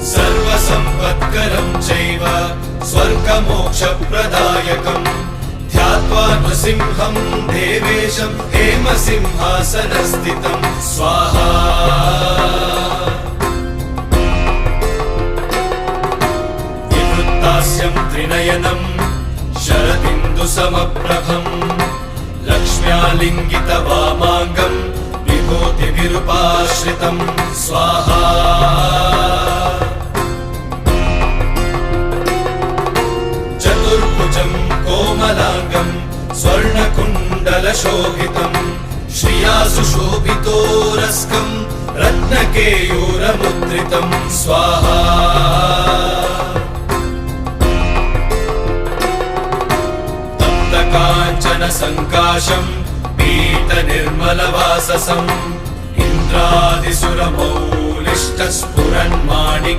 सर्वसम्पत्करं चैव स्वर्गमोक्षप्रदायकम् ध्यात्वा नृसिंहं देवेशं हेमसिंहासनस्थितं स्वाहा विवृत्तास्यं त्रिनयनं शरदिन्दुसमप्रभं लक्ष्म्यालिङ्गितवामाङ्गं विभूतिभिरुपाश्रितं स्वाहा चतुर्भुजं कोमलाङ्गं स्वर्णकुण्डलशोभितं श्रिया सुशोभितोरस्कं रत्नकेयूरमुद्रितं स्वाहा तप्तकाञ्चनसङ्काशं पीतनिर्मलवाससं इन्द्रादिसुरमौलिष्टस्फुरन्माणिक्यम्